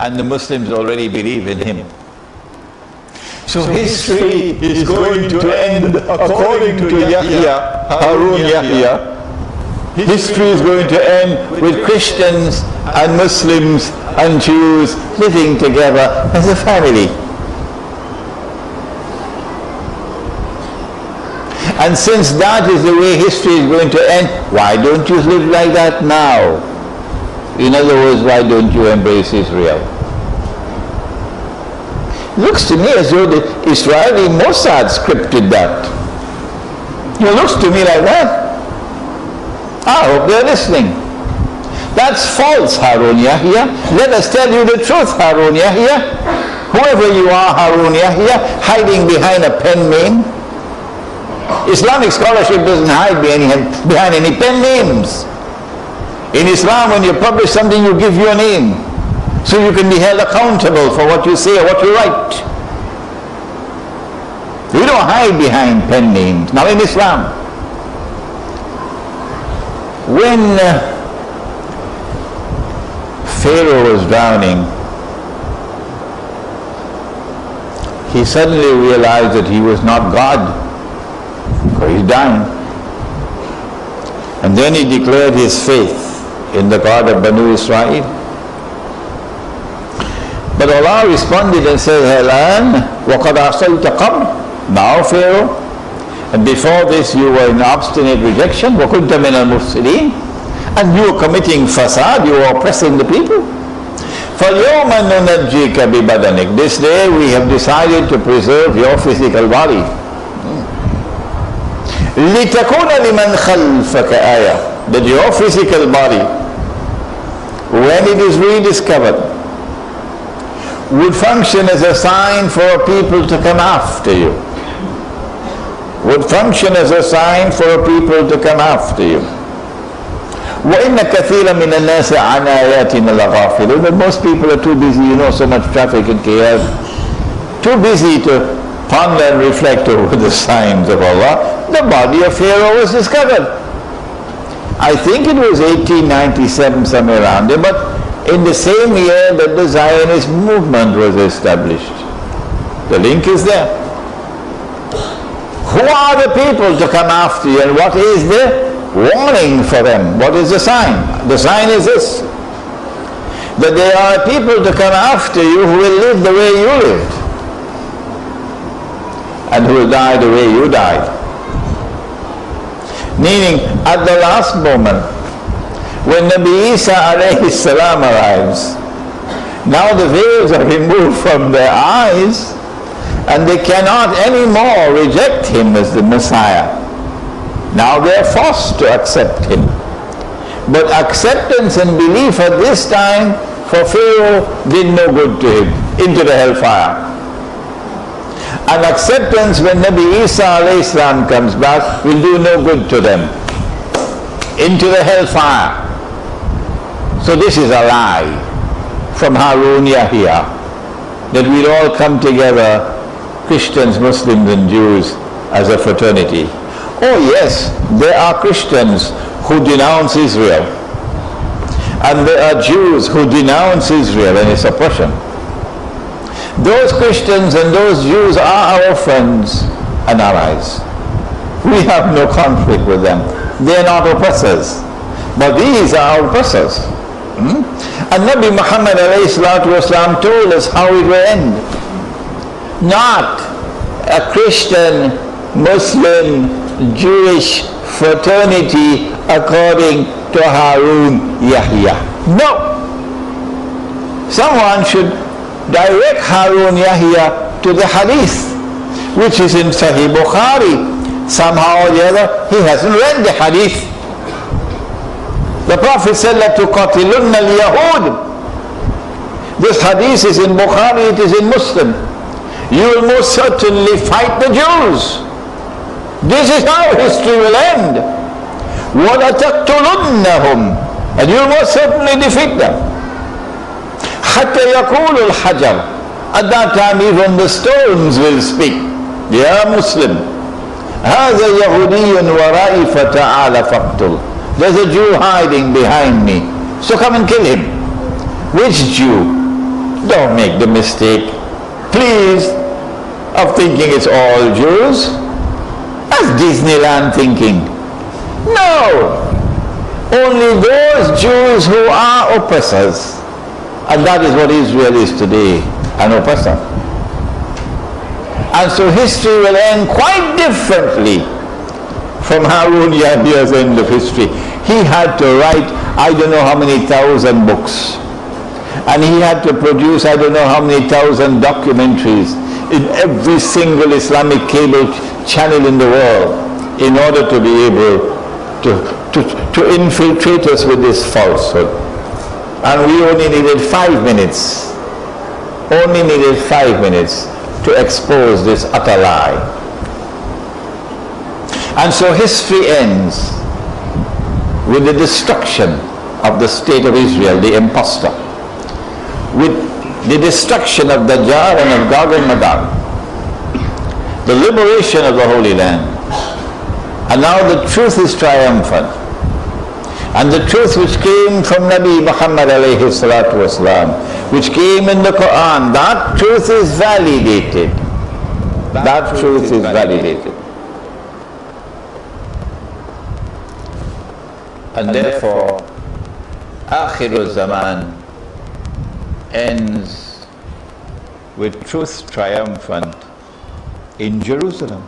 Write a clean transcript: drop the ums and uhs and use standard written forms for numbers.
and the Muslims already believe in him. So history is going to end according to Yahya, Harun Yahya. History is going to end with Christians and Muslims and Jews living together as a family. And since that is the way history is going to end, why don't you live like that now? In other words, why don't you embrace Israel? Looks to me as though the Israeli Mossad scripted that. It looks to me like that. I hope they're listening. That's false, Harun Yahya. Let us tell you the truth, Harun Yahya. Whoever you are, Harun Yahya, hiding behind a pen name. Islamic scholarship doesn't hide behind any pen names. In Islam, when you publish something, you give your name, so you can be held accountable for what you say or what you write. We don't hide behind pen names, not in Islam. When Pharaoh was drowning, he suddenly realized that he was not God, because he's dying. And then he declared his faith in the God of Banu Israel. But Allah responded and said, Halan, وَقَدْ عَصَيْتَ قَبْلُ. Now, Pharaoh, and before this you were in obstinate rejection, وَكُنْتَ مِنَ الْمُفْسِدِينَ, and you were committing fasad, you were oppressing the people. فَالْيَوْمَ نُنَجِّيكَ بِبَدَنِكَ. This day we have decided to preserve your physical body. لِتَكُونَ لِمَنْ خَلْفَكَ آيَةً. That your physical body, when it is rediscovered, would function as a sign for people to come after you. Would function as a sign for people to come after you. وَإِنَّ كَثِيرًا مِنَ النَّاسِ عَنْ آيَاتِنَا لَغَافِلُونَ. But most people are too busy, so much traffic in KL, too busy to ponder and reflect over the signs of Allah. The body of Pharaoh was discovered. I think it was 1897, somewhere around there, but in the same year that the Zionist movement was established. The link is there. Who are the people to come after you, and what is the warning for them? What is the sign? The sign is this, that there are people to come after you who will live the way you lived, and who will die the way you died. Meaning, at the last moment, when Nabi Isa alayhi salam arrives, now the veils are removed from their eyes, and they cannot anymore reject him as the Messiah. Now they are forced to accept him. But acceptance and belief at this time for Pharaoh did no good to him, into the hellfire. And acceptance when Nabi Isa alayhi salam comes back will do no good to them, into the hellfire. So this is a lie from Harun Yahya, that we'll all come together, Christians, Muslims and Jews, as a fraternity. Oh yes, there are Christians who denounce Israel, and there are Jews who denounce Israel and its oppression. Those Christians and those Jews are our friends and allies. We have no conflict with them. They are not oppressors, but these are our oppressors. And Nabi Muhammad ﷺ told us how it will end. Not a Christian, Muslim, Jewish fraternity according to Harun Yahya. No. Someone should direct Harun Yahya to the hadith, which is in Sahih Bukhari. Somehow or the other, he hasn't read the hadith. The Prophet said, لَتُقَاتِلُنَّ الْيَهُودِ. This hadith is in Bukhari, it is in Muslim. You will most certainly fight the Jews. This is how history will end. وَلَتَقْتُلُنَّهُمْ. And you will most certainly defeat them. حَتَّى يَقُولُ الْحَجَرُ. At that time even the stones will speak. Ya Muslim, هَذَا يَهُودِيٌّ وَرَائِي فَتَعَالَ فَقْتُلْ. There's a Jew hiding behind me, so come and kill him. Which Jew? Don't make the mistake, please, of thinking it's all Jews. That's Disneyland thinking. No! Only those Jews who are oppressors. And that is what Israel is today, an oppressor. And so history will end quite differently from Harun Yahya's end of history. He had to write I don't know how many thousand books. And he had to produce I don't know how many thousand documentaries in every single Islamic cable channel in the world in order to be able to infiltrate us with this falsehood. And we only needed 5 minutes. Only needed 5 minutes to expose this utter lie. And so history ends with the destruction of the state of Israel, the impostor, with the destruction of Dajjal and of Gog and Magog, the liberation of the Holy Land. And now the truth is triumphant. And the truth which came from Nabi Muhammad alayhi salatu wasalam, which came in the Quran, that truth is validated. That truth is validated. And therefore, Akhirul Zaman ends with truth triumphant in Jerusalem.